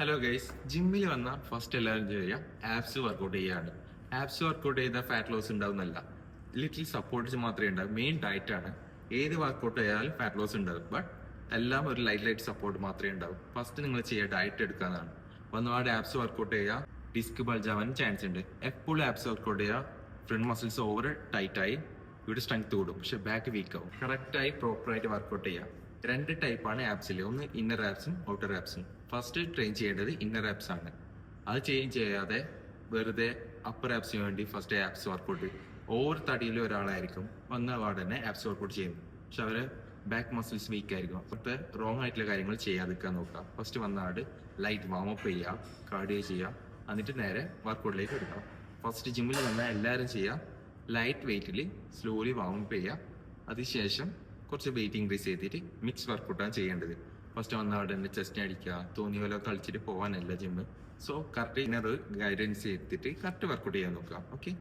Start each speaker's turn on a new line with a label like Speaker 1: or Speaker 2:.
Speaker 1: Hello guys, ജിമ്മിൽ വന്ന first എല്ലാവരും ചെയ്യുക ആപ്സ് വർക്കൗട്ട് ചെയ്യാണ്. ആപ്സ് വർക്കൗട്ട് ചെയ്താൽ ഫാറ്റ് ലോസ് ഉണ്ടാവുന്നല്ല, ലിറ്റിൽ സപ്പോർട്ട്സ് മാത്രമേ ഉണ്ടാവും. മെയിൻ ഡയറ്റ് ആണ്. ഏത് വർക്കൗട്ട് ചെയ്താലും ഫാറ്റ് ലോസ് ഉണ്ടാവും, ബട്ട് എല്ലാം ഒരു ലൈറ്റ് സപ്പോർട്ട് മാത്രമേ ഉണ്ടാവും. ഫസ്റ്റ് നിങ്ങൾ ചെയ്യുക ഡയറ്റ് എടുക്കാന്നാണ്. വന്നപാട് ആപ്സ് വർക്കൗട്ട് ചെയ്യുക, ഡിസ്ക് ബൾജ് ആവാൻ ചാൻസ് ഉണ്ട്. എപ്പോഴും ആപ്സ് വർക്കൗട്ട് ചെയ്യുക, ഫ്രണ്ട് മസിൽസ് ഓവർ ടൈറ്റ് ആയി ഇവിടെ സ്ട്രെങ്ത് കൂടും, പക്ഷെ ബാക്ക് വീക്ക് ആവും. കറക്റ്റായി പ്രോപ്പറായിട്ട് വർക്കൗട്ട് ചെയ്യുക. രണ്ട് ടൈപ്പാണ് ആപ്സിൽ, ഒന്ന് ഇന്നർ ആപ്സും ഔട്ടർ ആപ്സും. ഫസ്റ്റ് ട്രെയിൻ ചെയ്യേണ്ടത് ഇന്നർ ആപ്സ് ആണ്. അത് ചേഞ്ച് ചെയ്യാതെ വെറുതെ അപ്പർ ആപ്സിന് വേണ്ടി ഫസ്റ്റ് ആപ്സ് വർക്കൗട്ട് ഓവർ തടിയിൽ ഒരാളായിരിക്കും വന്ന പാട് തന്നെ ആപ്സ് വർക്കൗട്ട് ചെയ്യുന്നത്, പക്ഷെ അവര് ബാക്ക് മസിൽസ് വീക്ക് ആയിരിക്കും. അപ്പോഴത്തെ റോങ് ആയിട്ടുള്ള കാര്യങ്ങൾ ചെയ്യാതിരിക്കാൻ നോക്കുക. ഫസ്റ്റ് വന്നാട് ലൈറ്റ് വാമപ്പ് ചെയ്യുക, കാർഡിയോ ചെയ്യുക, എന്നിട്ട് നേരെ വർക്കൗട്ടിലേക്ക് എടുക്കുക. ഫസ്റ്റ് ജിമ്മിൽ വന്നാൽ എല്ലാവരും ചെയ്യുക ലൈറ്റ് വെയിറ്റിൽ സ്ലോലി വാമപ്പ് ചെയ്യുക. അതിനുശേഷം കുറച്ച് വെയിറ്റ് ഇൻക്രീസ് ചെയ്തിട്ട് മിക്സ് വർക്കൗട്ടാണ് ചെയ്യേണ്ടത്. ഫസ്റ്റ് വന്ന അവിടെ തന്നെ ചെസ്റ്റ് അടിക്കുക, തോന്നിയ പോലെ കളിച്ചിട്ട് പോകാനല്ല gym. So correct inner guidance ചെയ്തിട്ട് കറക്റ്റ് വർക്കൗട്ട് ചെയ്യാൻ നോക്കുക. ഓക്കെ.